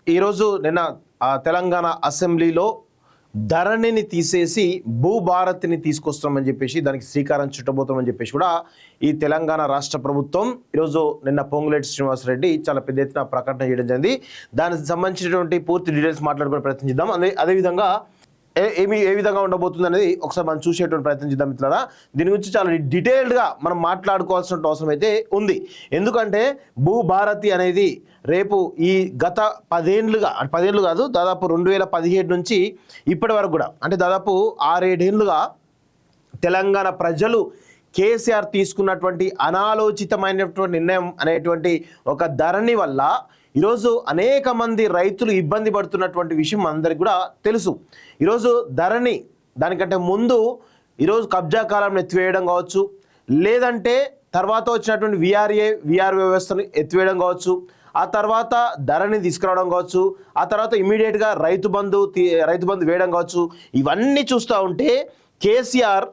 ఈరోజు నిన్న తెలంగాణ అసెంబ్లీలో ధరణిని తీసేసి భూభారతిని తీసుకొస్తామని చెప్పేసి దానికి శ్రీకారం చుట్టబోతామని చెప్పేసి కూడా ఈ తెలంగాణ రాష్ట్ర ప్రభుత్వం ఈరోజు నిన్న పొంగులేటి శ్రీనివాసరెడ్డి చాలా పెద్ద ఎత్తున ప్రకటన చేయడం జరిగింది. దానికి సంబంధించినటువంటి పూర్తి డీటెయిల్స్ మాట్లాడుకునే ప్రయత్నం చేద్దాం. అదేవిధంగా ఏ విధంగా ఉండబోతుంది అనేది ఒకసారి మనం చూసేటువంటి ప్రయత్నం చేద్దాం మిత్రులారా. దీని గురించి చాలా డీటెయిల్డ్గా మనం మాట్లాడుకోవాల్సిన అవసరం అయితే ఉంది. ఎందుకంటే భూభారతి అనేది రేపు ఈ గత 10 ఏళ్ళు కాదు, దాదాపు 2017 నుంచి ఇప్పటి వరకు కూడా, అంటే దాదాపు 6-7 ఏళ్ళుగా తెలంగాణ ప్రజలు కేసీఆర్ తీసుకున్నటువంటి అనాలోచితమైనటువంటి నిర్ణయం అనేటువంటి ఒక ధరణి వల్ల ఈరోజు అనేక మంది రైతులు ఇబ్బంది పడుతున్నటువంటి విషయం అందరికీ కూడా తెలుసు. ఈరోజు ధరణి దానికంటే ముందు ఈరోజు కబ్జా కాలం ఎత్తివేయడం కావచ్చు, లేదంటే తర్వాత వచ్చినటువంటి విఆర్ వ్యవస్థను ఎత్తివేయడం కావచ్చు, ఆ తర్వాత ధరణి తీసుకురావడం కావచ్చు, ఆ తర్వాత ఇమీడియట్గా రైతు బంధు వేయడం కావచ్చు. ఇవన్నీ చూస్తూ ఉంటే కేసీఆర్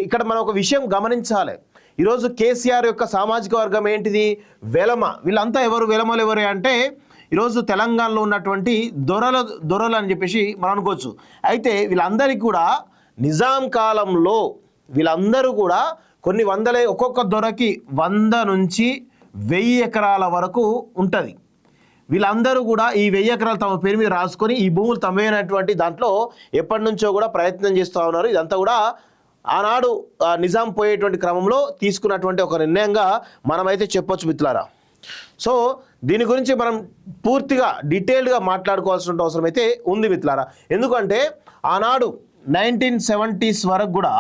ఇక్కడ మనం ఒక విషయం గమనించాలి. ఈరోజు కేసీఆర్ యొక్క సామాజిక వర్గం ఏంటిది? వెలమ. వీళ్ళంతా వెలమలు ఎవరు అంటే ఈరోజు తెలంగాణలో ఉన్నటువంటి దొరలు అని చెప్పేసి మనం అనుకోవచ్చు. అయితే వీళ్ళందరికీ కూడా నిజాం కాలంలో వీళ్ళందరూ కూడా కొన్ని ఒక్కొక్క దొరకి 100 నుంచి 1000 ఎకరాల వరకు ఉంటుంది. వీళ్ళందరూ కూడా ఈ 1000 ఎకరాలు తమ పేరు మీద రాసుకొని ఈ భూములు తమేనటువంటి దాంట్లో ఎప్పటి నుంచో కూడా ప్రయత్నం చేస్తూ ఉన్నారు. ఇదంతా కూడా ఆనాడు నిజాం పోయేటువంటి క్రమంలో తీసుకున్నటువంటి ఒక నిర్ణయంగా మనమైతే చెప్పొచ్చు మిత్రులారా. సో దీని గురించి మనం పూర్తిగా డీటెయిల్డ్గా మాట్లాడుకోవాల్సిన అవసరం అయితే ఉంది మిత్రులారా. ఎందుకంటే ఆనాడు 1970s వరకు కూడా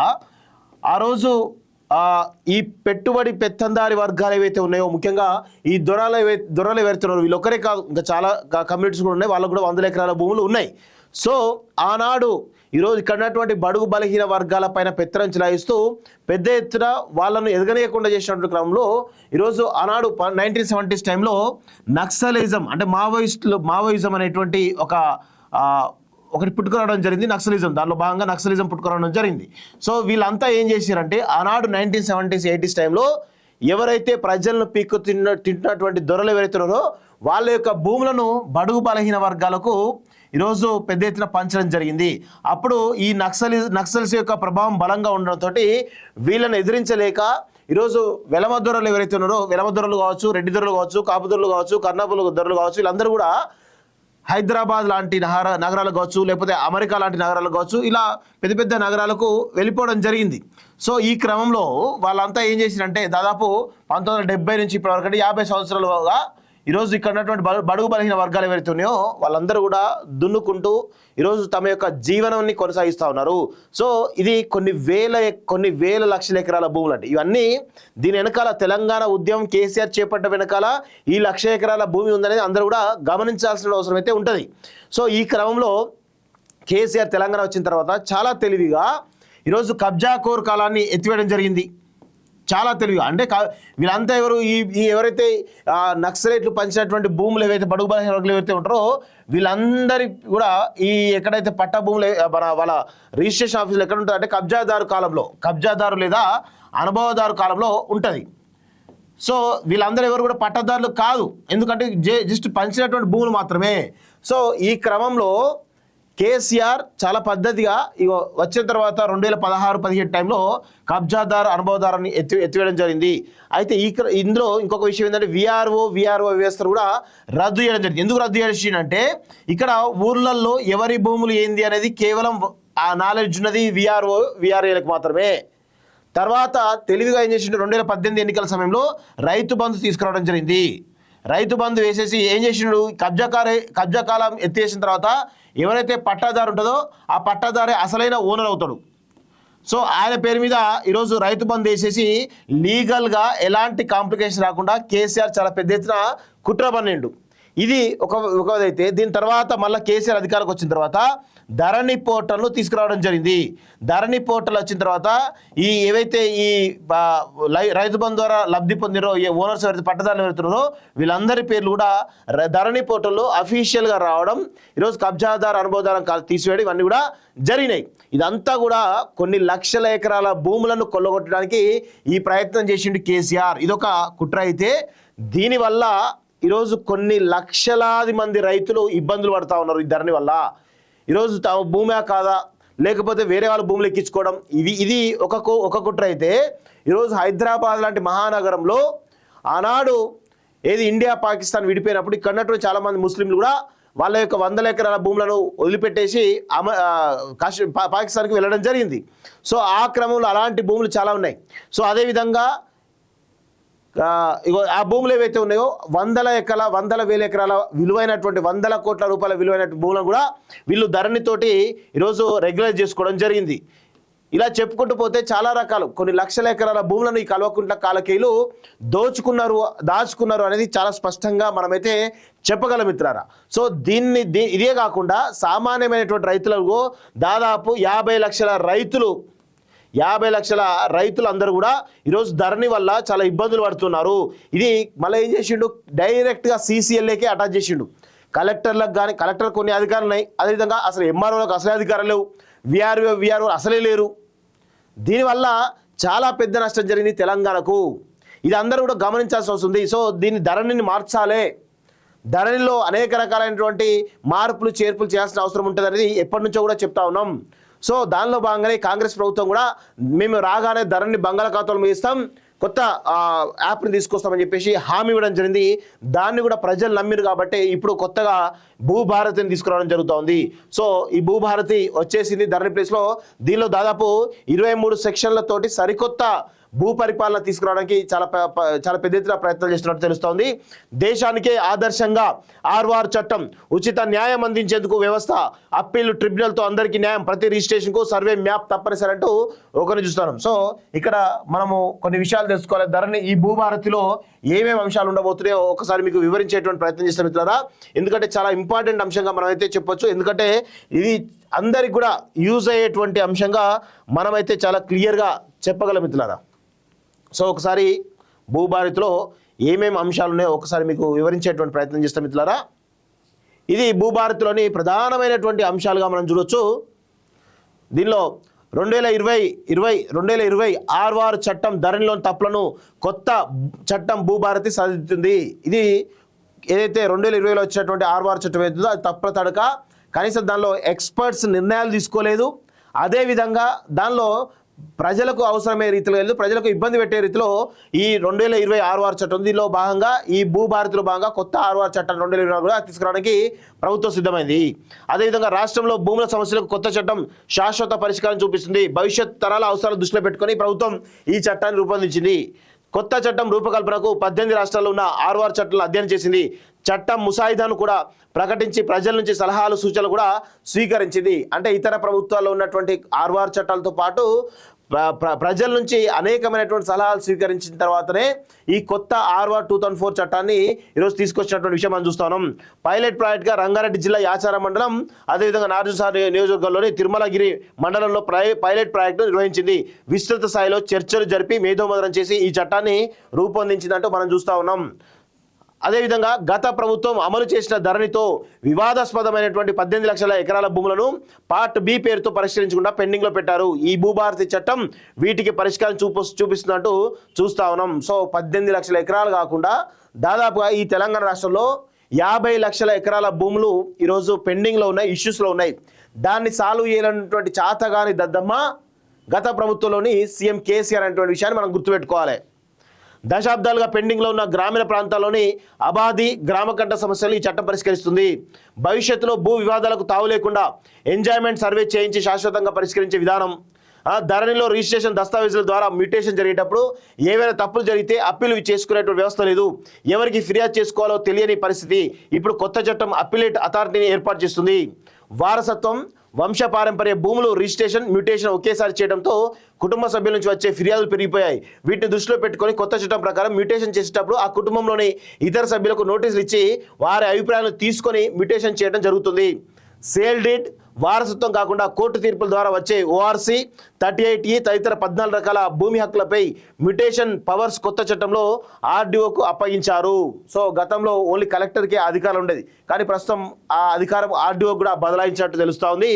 ఆ రోజు ఈ పెట్టుబడి పెత్తందారి వర్గాలు ఏవైతే ఉన్నాయో, ముఖ్యంగా ఈ దొరలు ఎవరుతున్నారో వీళ్ళొక్కరే కాదు, ఇంకా చాలా కమ్యూనిటీస్ కూడా ఉన్నాయి, వాళ్ళకు కూడా 100 ఎకరాల భూములు ఉన్నాయి. సో ఆనాడు ఈరోజు ఇక్కడ ఉన్నటువంటి బడుగు బలహీన వర్గాల పైన పెత్తనం చెలాయిస్తూ పెద్ద ఎత్తున వాళ్ళను ఎదగనీయకుండా చేసినటువంటి క్రమంలో ఈరోజు ఆనాడు 1970s టైంలో నక్సలిజం అంటే మావోయిజం అనేటువంటి ఒకటి పుట్టుకురావడం జరిగింది. నక్సలిజం, దానిలో భాగంగా నక్సలిజం పుట్టుకురావడం జరిగింది. సో వీళ్ళంతా ఏం చేశారంటే ఆనాడు 1970s 80s టైంలో ఎవరైతే ప్రజలను తింటున్నటువంటి దొరలు ఎవరైతున్నారో వాళ్ళ యొక్క భూములను బడుగు బలహీన వర్గాలకు ఈరోజు పెద్ద ఎత్తున పంచడం జరిగింది. అప్పుడు ఈ నక్సల్స్ యొక్క ప్రభావం బలంగా ఉండడంతో వీళ్ళని ఎదిరించలేక ఈరోజు వెలమ దొరలు ఎవరైతే ఉన్నారో, వెలమ దొరలు కావచ్చు, రెడ్డి దొరలు కావచ్చు, కాపు దొరలు కావచ్చు, కర్ణాపుల దొరలు కావచ్చు, వీళ్ళందరూ కూడా హైదరాబాద్ లాంటి నగరాలు కావచ్చు, లేకపోతే అమెరికా లాంటి నగరాలు కావచ్చు, ఇలా పెద్ద పెద్ద నగరాలకు వెళ్ళిపోవడం జరిగింది. సో ఈ క్రమంలో వాళ్ళంతా ఏం చేసిరంటే దాదాపు 1970 నుంచి ఇప్పటివరకు 50 సంవత్సరాలుగా ఈరోజు ఇక్కడ ఉన్నటువంటి బడుగు బలహీన వర్గాలు ఎవరైతే ఉన్నాయో వాళ్ళందరూ కూడా దున్నుకుంటూ ఈరోజు తమ యొక్క జీవనాన్ని కొనసాగిస్తూ ఉన్నారు. సో ఇది కొన్ని వేల లక్షల ఎకరాల భూములు అంటే ఇవన్నీ దీని వెనకాల తెలంగాణ ఉద్యమం కేసీఆర్ చేపట్ట వెనకాల ఈ 1,00,000 ఎకరాల భూమి ఉందనేది అందరూ కూడా గమనించాల్సిన అవసరం అయితే ఉంటుంది. సో ఈ క్రమంలో కేసీఆర్ తెలంగాణ వచ్చిన తర్వాత చాలా తెలివిగా ఈరోజు కబ్జా కోర్ కాలాన్ని ఎత్తివేయడం జరిగింది. చాలా తెలివిగా. అంటే వీళ్ళంతా ఎవరైతే నక్సలైట్లు పంచినటువంటి భూములు ఏవైతే బడుగు బలహీన వర్గాలు ఎవరైతే ఉంటారో వీళ్ళందరి కూడా ఈ ఎక్కడైతే పట్టా భూములు వాళ్ళ రిజిస్ట్రేషన్ ఆఫీసులు ఎక్కడ ఉంటుంది అంటే కబ్జాదారు లేదా అనుభవదారు కాలంలో ఉంటుంది. సో వీళ్ళందరూ ఎవరు కూడా పట్టదారులు కాదు, ఎందుకంటే జస్ట్ పంచినటువంటి భూములు మాత్రమే. సో ఈ క్రమంలో కేసీఆర్ చాలా పద్ధతిగా వచ్చిన తర్వాత 2016-17 టైంలో కబ్జాదారు అనుభవదారుని ఎత్తివేయడం జరిగింది. అయితే ఇందులో ఇంకొక విషయం ఏంటంటే విఆర్ఓ వ్యవస్థను కూడా రద్దు చేయడం జరిగింది. ఎందుకు రద్దు చేసిందంటే ఇక్కడ ఊర్లలో ఎవరి భూములు ఏంది అనేది కేవలం ఆ నాలెడ్జ్ ఉన్నది విఆర్ఏలకు మాత్రమే. తర్వాత తెలివిగా ఏం చేసిండు 2018 ఎన్నికల సమయంలో రైతు బంధు తీసుకురావడం జరిగింది. రైతు బంధు వేసేసి ఏం చేసిండు, కబ్జా కాలం ఎత్తేసిన తర్వాత ఎవరైతే పట్టాదారు ఉంటుందో ఆ పట్టాదారే అసలైన ఓనర్ అవుతాడు. సో ఆయన పేరు మీద ఈరోజు రైతు బంధు వేసేసి లీగల్గా ఎలాంటి కాంప్లికేషన్ రాకుండా కేసీఆర్ చాలా పెద్ద ఎత్తున కుట్ర పన్నిండు. ఇది ఒకదైతే దీని తర్వాత మళ్ళీ కేసీఆర్ అధికారంకి వచ్చిన తర్వాత ధరణి పోర్టల్ను తీసుకురావడం జరిగింది. ధరణి పోర్టల్ వచ్చిన తర్వాత ఏవైతే ఈ రైతు బంధు ద్వారా లబ్ధి పొందినో ఓనర్స్ ఎవరైతే పట్టదారులు ఎవరుతున్నారో వీళ్ళందరి పేర్లు కూడా ధరణి పోర్టల్లో అఫీషియల్గా రావడం, ఈరోజు కబ్జాదారు అనుభవదారం తీసివేయడం ఇవన్నీ కూడా జరిగినాయి. ఇదంతా కూడా కొన్ని లక్షల ఎకరాల భూములను కొల్లగొట్టడానికి ఈ ప్రయత్నం చేసిండు కేసీఆర్. ఇదొక కుట్ర అయితే దీనివల్ల ఈరోజు కొన్ని లక్షలాది మంది రైతులు ఇబ్బందులు పడుతూ ఉన్నారు ఈ ధరణి వల్ల. ఈరోజు తమ భూమే కాదా లేకపోతే వేరే వాళ్ళ భూములు ఎక్కించుకోవడం ఇది ఒక కుట్ర అయితే, ఈరోజు హైదరాబాద్ లాంటి మహానగరంలో ఆనాడు ఏది ఇండియా పాకిస్తాన్ విడిపోయినప్పుడు ఇక్కడ ఉన్నటువంటి చాలామంది ముస్లింలు కూడా వాళ్ళ యొక్క 100 ఎకరాల భూములను వదిలిపెట్టేసి పాకిస్తాన్కి వెళ్ళడం జరిగింది. సో ఆ క్రమంలో అలాంటి భూములు చాలా ఉన్నాయి. సో అదేవిధంగా ఆ భూములు ఏవైతే ఉన్నాయో 100,000 ఎకరాల విలువైనటువంటి 100 కోట్ల రూపాయల విలువైన భూములను కూడా వీళ్ళు ధరణితోటి ఈరోజు రెగ్యులైజ్ చేసుకోవడం జరిగింది. ఇలా చెప్పుకుంటూ పోతే చాలా రకాలు కొన్ని లక్షల ఎకరాల భూములను ఈ కల్వకుంట్ల కాలకేయులు దాచుకున్నారు అనేది చాలా స్పష్టంగా మనమైతే చెప్పగలం మిత్రారా. సో ఇదే కాకుండా సామాన్యమైనటువంటి రైతులకు దాదాపు 50 లక్షల రైతులు అందరూ కూడా ఈరోజు ధరణి వల్ల చాలా ఇబ్బందులు పడుతున్నారు. ఇది మళ్ళీ ఏం చేసిండు, డైరెక్ట్గా CCLAకే అటాచ్ చేసిండు. కలెక్టర్లకు కానీ కలెక్టర్ కొన్ని అధికారులు ఉన్నాయి, అదేవిధంగా అసలు MROలకు అసలే అధికారులు లేవు, VRO అసలే లేరు. దీనివల్ల చాలా పెద్ద నష్టం జరిగింది తెలంగాణకు. ఇది అందరూ కూడా గమనించాల్సి వస్తుంది. సో దీన్ని ధరణిని మార్చాలి, ధరణిలో అనేక రకాలైనటువంటి మార్పులు చేర్పులు చేయాల్సిన అవసరం ఉంటుంది అనేది ఎప్పటి నుంచో కూడా చెప్తా ఉన్నాం. సో దానిలో భాగంగానే కాంగ్రెస్ ప్రభుత్వం కూడా మేము రాగానే ధరణిని బంగాళాఖాతంలో ఇస్తాం, కొత్త యాప్ని తీసుకొస్తామని చెప్పేసి హామీ ఇవ్వడం జరిగింది. దాన్ని కూడా ప్రజలు నమ్మిరు కాబట్టి ఇప్పుడు కొత్తగా భూభారతిని తీసుకురావడం జరుగుతోంది. సో ఈ భూభారతి వచ్చేసింది ధరణి ప్లేస్లో. దీనిలో దాదాపు 23 సెక్షన్లతోటి సరికొత్త భూ పరిపాలన తీసుకురావడానికి చాలా పెద్ద ఎత్తున ప్రయత్నాలు చేస్తున్నట్టు తెలుస్తోంది. దేశానికే ఆదర్శంగా ఆర్వార్ చట్టం, ఉచిత న్యాయం అందించేందుకు వ్యవస్థ, అప్పీల్ ట్రిబ్యునల్తో అందరికీ న్యాయం, ప్రతి రిజిస్ట్రేషన్కు సర్వే మ్యాప్ తప్పనిసరి అంటూ ఒకరిని చూస్తున్నాం. సో ఇక్కడ మనము కొన్ని విషయాలు తెలుసుకోవాలి. ధరణి ఈ భూభారతిలో ఏమేమి అంశాలు ఉండబోతున్నాయో ఒకసారి మీకు వివరించేటువంటి ప్రయత్నం చేస్తాం మిత్రులారా. ఎందుకంటే చాలా ఇంపార్టెంట్ అంశంగా మనమైతే చెప్పొచ్చు. ఎందుకంటే ఇది అందరికి కూడా యూజ్ అయ్యేటువంటి అంశంగా మనమైతే చాలా క్లియర్గా చెప్పగలం మిత్రులారా. సో ఒకసారి భూభారతిలో ఏమేమి అంశాలు ఉన్నాయో ఒకసారి మీకు వివరించేటువంటి ప్రయత్నం చేస్తాం మిత్రులారా. ఇది భూభారతిలోని ప్రధానమైనటువంటి అంశాలుగా మనం చూడొచ్చు. దీనిలో 2020 ఆర్వార్ చట్టం ధరణిలోని తప్పులను కొత్త చట్టం భూభారతి సరిదిద్దుతుంది. ఇది ఏదైతే 2020లో వచ్చినటువంటి ఆర్వార్ చట్టం ఏదైతుందో అది తప్పుల తడక, కనీసం దానిలో ఎక్స్పర్ట్స్ నిర్ణయాలు తీసుకోలేదు. అదేవిధంగా దానిలో ప్రజలకు అవసరమే రీతిలో లేదు, ప్రజలకు ఇబ్బంది పెట్టే రీతిలో ఈ 2020 ఆర్వార్ చట్టం దీనిలో భాగంగా ఈ భూభారతిలో భాగంగా కొత్త ఆర్వార్ చట్టం 2020 కూడా తీసుకురావడానికి ప్రభుత్వం సిద్ధమైంది. అదేవిధంగా రాష్ట్రంలో భూముల సమస్యలకు కొత్త చట్టం శాశ్వత పరిష్కారం చూపిస్తుంది. భవిష్యత్ తరాల అవసరాలు దృష్టిలో పెట్టుకొని ప్రభుత్వం ఈ చట్టాన్ని రూపొందించింది. కొత్త చట్టం రూపకల్పనకు 18 రాష్ట్రాల్లో ఉన్న ఆర్వార్ చట్టాలను అధ్యయనం చేసింది. చట్టం ముసాయిదాను కూడా ప్రకటించి ప్రజల నుంచి సలహాలు సూచనలు కూడా స్వీకరించింది. అంటే ఇతర ప్రభుత్వాల్లో ఉన్నటువంటి ఆర్వార్ చట్టాలతో పాటు ప్రజల నుంచి అనేకమైనటువంటి సలహాలు స్వీకరించిన తర్వాతనే ఈ కొత్త ఆర్వార్ 2004 చట్టాన్ని ఈరోజు తీసుకొచ్చినటువంటి విషయం మనం చూస్తున్నాం. పైలట్ ప్రాజెక్ట్గా రంగారెడ్డి జిల్లా యాచార మండలం, అదేవిధంగా నార్జుసార్ నియోజకవర్గంలోని తిరుమలగిరి మండలంలో పైలట్ ప్రాజెక్టు నిర్వహించింది. విస్తృత స్థాయిలో చర్చలు జరిపి మేధోమథనం చేసి ఈ చట్టాన్ని రూపొందించిందంటూ మనం చూస్తూ ఉన్నాం. అదేవిధంగా గత ప్రభుత్వం అమలు చేసిన ధరణితో వివాదాస్పదమైనటువంటి 18 లక్షల ఎకరాల భూములను పార్ట్ బి పేరుతో పరిష్కరించకుండా పెండింగ్లో పెట్టారు. ఈ భూభారతి చట్టం వీటికి పరిష్కారం చూపిస్తుందంటూ చూస్తా ఉన్నాం. సో 18 లక్షల ఎకరాలు కాకుండా దాదాపుగా ఈ తెలంగాణ రాష్ట్రంలో 50 లక్షల ఎకరాల భూములు ఈరోజు పెండింగ్లో ఉన్నాయి, ఇష్యూస్లో ఉన్నాయి. దాన్ని సాల్వ్ చేయాలన్నటువంటి చాతగాని దద్దమ్మ గత ప్రభుత్వంలోని సీఎం కేసీఆర్ అనేటువంటి విషయాన్ని మనం గుర్తుపెట్టుకోవాలి. దశాబ్దాలుగా పెండింగ్లో ఉన్న గ్రామీణ ప్రాంతాల్లోని అబాధి గ్రామకంఠ సమస్యలు ఈ చట్టం పరిష్కరిస్తుంది. భవిష్యత్తులో భూ వివాదాలకు తావు లేకుండా ఎంజాయ్మెంట్ సర్వే చేయించి శాశ్వతంగా పరిష్కరించే విధానం. ధరణిలో రిజిస్ట్రేషన్ దస్తావేజుల ద్వారా మ్యూటేషన్ జరిగేటప్పుడు ఏవైనా తప్పులు జరిగితే అప్పీలు చేసుకునేటువంటి వ్యవస్థ లేదు. ఎవరికి ఫిర్యాదు చేసుకోవాలో తెలియని పరిస్థితి. ఇప్పుడు కొత్త చట్టం అప్పీలేట్ అథారిటీని ఏర్పాటు చేస్తుంది. వారసత్వం, వంశపారంపర్య భూములు రిజిస్ట్రేషన్, మ్యూటేషన్ ఒకేసారి చేయడంతో కుటుంబ సభ్యుల నుంచి వచ్చే ఫిర్యాదులు పెరిగిపోయాయి. వీటిని దృష్టిలో పెట్టుకొని కొత్త చట్టం ప్రకారం మ్యూటేషన్ చేసేటప్పుడు ఆ కుటుంబంలోని ఇతర సభ్యులకు నోటీసులు ఇచ్చి వారి అభిప్రాయాలను తీసుకొని మ్యూటేషన్ చేయడం జరుగుతుంది. సేల్ డీడ్, వారసత్వం కాకుండా కోర్టు తీర్పుల ద్వారా వచ్చే ORC, 38E తదితర 14 రకాల భూమి హక్కులపై మ్యుటేషన్ పవర్స్ కొత్త చట్టంలో ఆర్డీఓకు అప్పగించారు. సో గతంలో ఓన్లీ కలెక్టర్కి అధికారం ఉండేది, కానీ ప్రస్తుతం ఆ అధికారం ఆర్డీఓ కూడా బదలాయించినట్టు తెలుస్తూ ఉంది.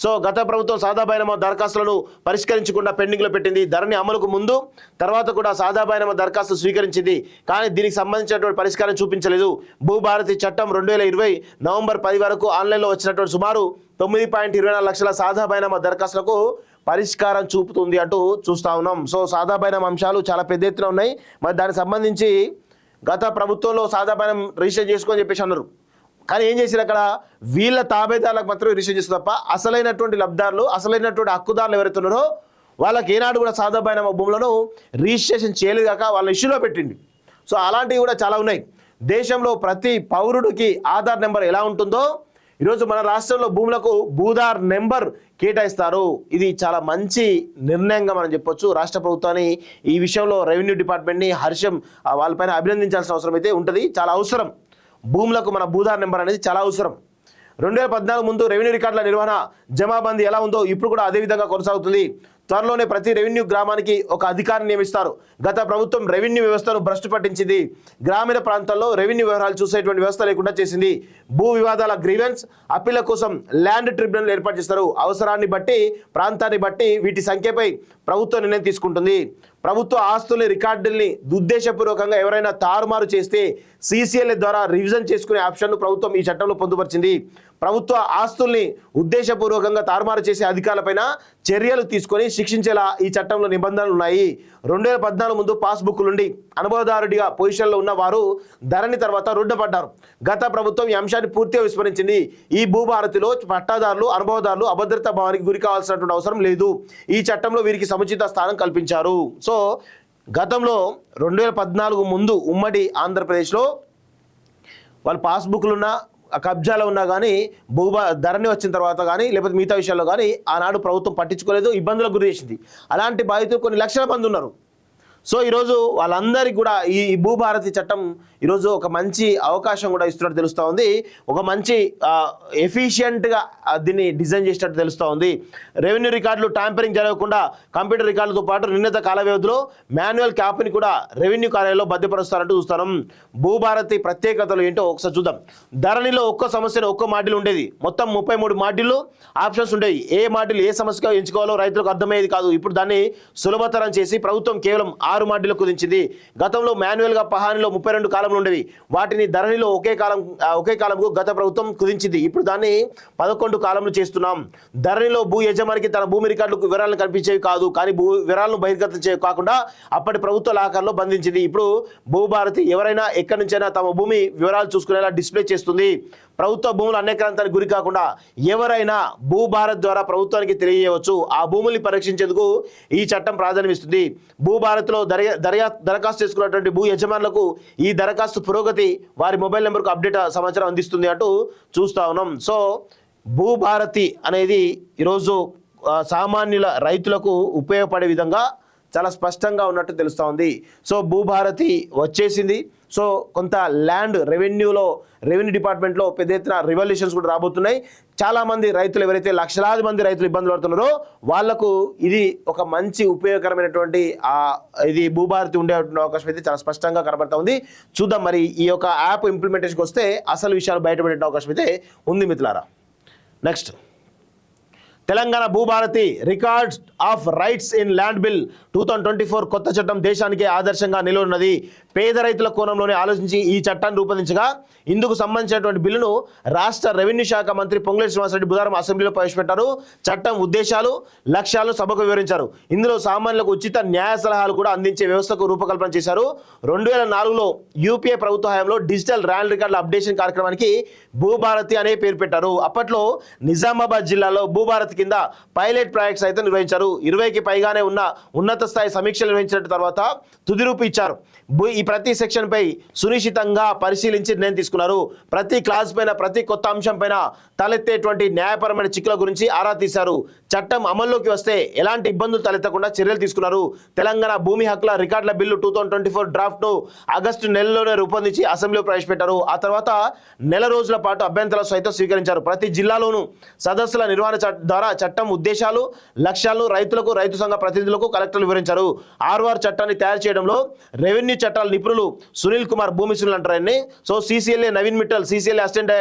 సో గత ప్రభుత్వం సాదా బైనామా దరఖాస్తులను పరిష్కరించకుండా పెండింగ్లో పెట్టింది. ధరణి అమలుకు ముందు తర్వాత కూడా సాదా బైనామా దరఖాస్తు స్వీకరించింది, కానీ దీనికి సంబంధించినటువంటి పరిష్కారం చూపించలేదు. భూభారతి చట్టం 2020 నవంబర్ 10 వరకు ఆన్లైన్లో వచ్చినటువంటి సుమారు 9.24 లక్షల సాదా బైనామా దరఖాస్తులకు పరిష్కారం చూపుతుంది అంటూ చూస్తూ ఉన్నాం. సో సాదా బైనామా అంశాలు చాలా పెద్ద ఎత్తున ఉన్నాయి. మరి దానికి సంబంధించి గత ప్రభుత్వంలో సాదా బైనామా రిజిస్టర్ చేసుకోని చెప్పేసి అన్నారు, కానీ ఏం చేశారు, అక్కడ వీళ్ళ తాబేదారులకు మాత్రమే రిజిస్టర్ చేస్తారు తప్ప అసలైనటువంటి లబ్ధారులు, అసలైనటువంటి హక్కుదారులు ఎవరైతే ఉన్నారో వాళ్ళకి ఏనాడు కూడా సాదా బైనామా భూములను రిజిస్ట్రేషన్ చేయలేదు కాక వాళ్ళ ఇష్యూలో పెట్టింది. సో అలాంటివి కూడా చాలా ఉన్నాయి. దేశంలో ప్రతి పౌరుడికి ఆధార్ నెంబర్ ఎలా ఉంటుందో ఈరోజు మన రాష్ట్రంలో భూములకు భూధార్ నెంబర్ కేటాయిస్తారు. ఇది చాలా మంచి నిర్ణయంగా మనం చెప్పొచ్చు. రాష్ట్ర ప్రభుత్వాన్ని ఈ విషయంలో రెవెన్యూ డిపార్ట్మెంట్ని హర్షం వాళ్ళపైన అభినందించాల్సిన అవసరం అయితే ఉంటుంది. చాలా అవసరం, భూములకు మన భూధార్ నెంబర్ అనేది చాలా అవసరం. 2014 ముందు రెవెన్యూ రికార్డుల నిర్వహణ జమాబందీ ఎలా ఉందో ఇప్పుడు కూడా అదే విధంగా కొనసాగుతుంది. త్వరలోనే ప్రతి రెవెన్యూ గ్రామానికి ఒక అధికారిని నియమిస్తారు. గత ప్రభుత్వం రెవెన్యూ వ్యవస్థను భ్రష్టు పట్టించింది. గ్రామీణ ప్రాంతాల్లో రెవెన్యూ వ్యవహారాలు చూసేటువంటి వ్యవస్థ లేకుండా చేసింది. భూ వివాదాల గ్రీవెన్స్ అప్పీల కోసం ల్యాండ్ ట్రిబ్యునల్ ఏర్పాటు చేస్తారు. అవసరాన్ని బట్టి, ప్రాంతాన్ని బట్టి వీటి సంఖ్యపై ప్రభుత్వం నిర్ణయం తీసుకుంటుంది. ప్రభుత్వ ఆస్తుల రికార్డుల్ని ఉద్దేశపూర్వకంగా ఎవరైనా తారుమారు చేస్తే సీసీఎల్ఏ ద్వారా రివిజన్ చేసుకునే ఆప్షన్ను ప్రభుత్వం ఈ చట్టంలో పొందుపరిచింది. ప్రభుత్వ ఆస్తుల్ని ఉద్దేశపూర్వకంగా తారుమారు చేసే అధికారులపైన చర్యలు తీసుకొని శిక్షించేలా ఈ చట్టంలో నిబంధనలు ఉన్నాయి. 2014 ముందు పాస్బుక్ నుండి అనుభవదారుడిగా పొజిషన్లో ఉన్న వారు ధరణి తర్వాత రోడ్డు పడ్డారు. గత ప్రభుత్వం ఈ అంశాన్ని పూర్తిగా విస్మరించింది. ఈ భూభారతిలో పట్టాదారులు, అనుభవదారులు అభద్రతా భావానికి గురి కావాల్సినటువంటి అవసరం లేదు. ఈ చట్టంలో వీరికి సముచిత స్థానం కల్పించారు. సో గతంలో 2014 ముందు ఉమ్మడి ఆంధ్రప్రదేశ్లో వాళ్ళు పాస్బుక్లున్నా కబ్జాలో ఉన్నా కానీ ధరణి వచ్చిన తర్వాత కానీ లేకపోతే మిగతా విషయాల్లో కానీ ఆనాడు ప్రభుత్వం పట్టించుకోలేదు, ఇబ్బందులకు గురి చేసింది. అలాంటి బాధితులు కొన్ని లక్షల మంది ఉన్నారు. సో ఈరోజు వాళ్ళందరికీ కూడా ఈ భూభారతి చట్టం ఈరోజు ఒక మంచి అవకాశం కూడా ఇస్తున్నట్టు తెలుస్తూ ఉంది. ఒక మంచి ఎఫిషియెంట్గా దీన్ని డిజైన్ చేసినట్టు తెలుస్తూ ఉంది. రెవెన్యూ రికార్డులు ట్యాంపరింగ్ జరగకుండా కంప్యూటర్ రికార్డులతో పాటు నిర్ణీత కాల వ్యవధిలో మాన్యువల్ క్యాప్ని కూడా రెవెన్యూ కార్యాలయంలో భద్రపరుస్తారంటూ చూస్తున్నాం. భూభారతి ప్రత్యేకతలు ఏంటో ఒకసారి చూద్దాం. ధరణిలో ఒక్క సమస్యను ఒక్క మాడ్యూల్ ఉండేది. మొత్తం 33 మాడ్యూళ్ళు ఆప్షన్స్ ఉండేవి. ఏ మాడ్యూల్ ఏ సమస్యగా ఎంచుకోవాలో రైతులకు అర్థమయ్యేది కాదు. ఇప్పుడు దాన్ని సులభతరం చేసి ప్రభుత్వం కేవలం 6 మాడ్యూలకు కుదించింది. గతంలో మాన్యువల్గా పహానిలో 32 కాలంలో ఉండేవి. వాటిని ధరణిలో ఒకే కాలంకు గత ప్రభుత్వం కుదించింది. ఇప్పుడు దాన్ని 11 కాలంలో చేస్తున్నాం. ధరణిలో భూ యజమానికి తన భూమి రికార్డులకు వివరాలను కనిపించేవి కాదు, కానీ వివరాలను బహిర్గతం కాకుండా అప్పటి ప్రభుత్వ లాకర్లో బంధించింది. ఇప్పుడు భూభారతి ఎవరైనా ఎక్కడి నుంచైనా తమ భూమి వివరాలు చూసుకునేలా డిస్ప్లే చేస్తుంది. ప్రభుత్వ భూములు అన్యాక్రాంతానికి గురి కాకుండా ఎవరైనా భూభారత్ ద్వారా ప్రభుత్వానికి తెలియజేయవచ్చు. ఆ భూముల్ని పరీక్షించేందుకు ఈ చట్టం ప్రాధాన్యమిస్తుంది. భూభారత్లో దరఖాస్తు చేసుకున్నటువంటి భూ యజమానులకు ఈ దరఖాస్తు పురోగతి వారి మొబైల్ నెంబర్కు అప్డేట్ సమాచారం అందిస్తుంది అంటూ చూస్తూ ఉన్నాం. సో భూభారతి అనేది ఈరోజు సామాన్యుల రైతులకు ఉపయోగపడే విధంగా చాలా స్పష్టంగా ఉన్నట్టు తెలుస్తూ ఉంది. సో భూభారతి వచ్చేసింది. సో కొంత ల్యాండ్ రెవెన్యూ డిపార్ట్మెంట్లో పెద్ద ఎత్తున రివల్యూషన్స్ కూడా రాబోతున్నాయి. చాలామంది రైతులు ఎవరైతే లక్షలాది మంది రైతులు ఇబ్బందులు పడుతున్నారో వాళ్లకు ఇది ఒక మంచి ఉపయోగకరమైనటువంటి ఇది భూభారతి ఉండే అవకాశం అయితే చాలా స్పష్టంగా కనబడతా ఉంది. చూద్దాం మరి ఈ యొక్క యాప్ ఇంప్లిమెంటేషన్కి వస్తే అసలు విషయాలు బయటపడే అవకాశం అయితే ఉంది మిత్రులారా. Next, Telangana Bhubharati records of rights in land bill 2024 కొత్త చట్టం దేశానికి ఆదర్శంగా నిలవనున్నది. పేద రైతుల కోణంలోనే ఆలోచించి ఈ చట్టాన్ని రూపొందించగా ఇందుకు సంబంధించినటువంటి బిల్లును రాష్ట్ర రెవెన్యూ శాఖ మంత్రి పొంగులేటి శ్రీనివాసరెడ్డి బుధవారం అసెంబ్లీలో ప్రవేశపెట్టారు. చట్టం ఉద్దేశాలు, లక్ష్యాలను సభకు వివరించారు. ఇందులో సామాన్యులకు ఉచిత న్యాయ సలహాలు కూడా అందించే వ్యవస్థకు రూపకల్పన చేశారు. 2004లో యూపీఏ ప్రభుత్వ హయాంలో డిజిటల్ ల్యాండ్ రికార్డుల అప్డేషన్ కార్యక్రమానికి భూభారతి అనే పేరు పెట్టారు. అప్పట్లో నిజామాబాద్ జిల్లాలో భూభారతి కింద పైలట్ ప్రాజెక్ట్స్ అయితే నిర్వహించారు. 20కి పైగానే ఉన్న ఉన్నత స్థాయి సమీక్షలు నిర్వహించిన తర్వాత తుది రూపు ఇచ్చారు. ఈ ప్రతి సెక్షన్ పై సునిశ్చితంగా పరిశీలించి నిర్ణయం తీసుకున్నారు. ప్రతి క్లాస్ పైన, ప్రతి కొత్త అంశం పైన తలెత్తేటువంటి న్యాయపరమైన చిక్కుల గురించి ఆరా తీశారు. చట్టం అమల్లోకి వస్తే ఎలాంటి ఇబ్బందులు తలెత్తకుండా చర్యలు తీసుకున్నారు. తెలంగాణ భూమి హక్కుల రికార్డుల బిల్లు 2024 డ్రాఫ్ట్ను ఆగస్టు నెలలోనే రూపొందించి అసెంబ్లీలో ప్రవేశపెట్టారు. ఆ తర్వాత నెల రోజుల పాటు అభ్యంతరాలు సైతం స్వీకరించారు. ప్రతి జిల్లాలోనూ సదస్సుల నిర్వహణ ద్వారా చట్టం ఉద్దేశాలు, లక్ష్యాలను రైతులకు, రైతు సంఘ ప్రతినిధులకు కలెక్టర్లు వివరించారు. ఆర్ఆర్ చట్టాన్ని తయారు చేయడంలో రెవెన్యూ చట్టాల నిపుణులు సునీల్ కుమార్, భూమి సునీల్ అంటారు ఆయన్ని. So CCLA Naveen Mittal, CCLA assistant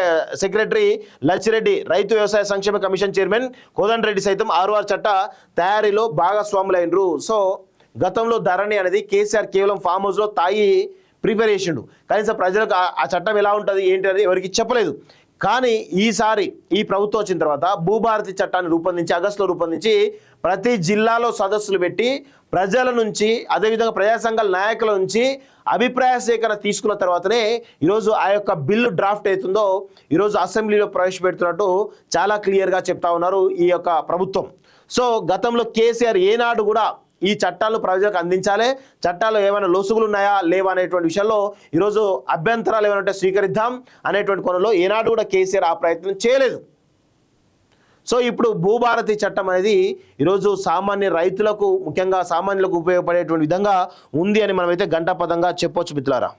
secretary Lachireddy, రైతు వ్యవసాయ సంక్షేమ కమిషన్ చైర్మన్ కోదండ రెడ్డి సైతం ఆర్ఆర్ చట్ట తయారీలో భాగస్వాములైనరు. సో గతంలో ధరణి అనేది కేసీఆర్ కేవలం ఫామ్ హౌస్లో తాయి ప్రిపేర్ చేసిండు. కనీసం ప్రజలకు ఆ చట్టం ఎలా ఉంటుంది ఏంటి అనేది ఎవరికి చెప్పలేదు. కానీ ఈసారి ఈ ప్రభుత్వం వచ్చిన తర్వాత భూభారతి చట్టాన్ని రూపొందించి ఆగస్టులో రూపొందించి ప్రతి జిల్లాలో సదస్సులు పెట్టి ప్రజల నుంచి, అదేవిధంగా ప్రజా సంఘాల నాయకుల నుంచి అభిప్రాయ సేకరణ తీసుకున్న తర్వాతనే ఈరోజు ఆ యొక్క బిల్లు డ్రాఫ్ట్ అవుతుందో ఈరోజు అసెంబ్లీలో ప్రవేశపెడుతున్నట్టు చాలా క్లియర్గా చెప్తా ఉన్నారు ఈ యొక్క ప్రభుత్వం. సో గతంలో కేసీఆర్ ఏనాడు కూడా ఈ చట్టాలు ప్రజలకు అందించాలి, చట్టాలు ఏమైనా లొసుగులు ఉన్నాయా లేవా అనేటువంటి విషయంలో ఈరోజు అభ్యంతరాలు ఏమైనా ఉంటే స్వీకరిద్దాం అనేటువంటి కోణంలో ఏనాడు కూడా కేసీఆర్ ఆ ప్రయత్నం చేయలేదు. సో ఇప్పుడు భూభారతి చట్టం అనేది ఈరోజు సామాన్య రైతులకు, ముఖ్యంగా సామాన్యులకు ఉపయోగపడేటువంటి విధంగా ఉంది అని మనమైతే ఘంటాపథంగా చెప్పొచ్చు మిత్రులారా.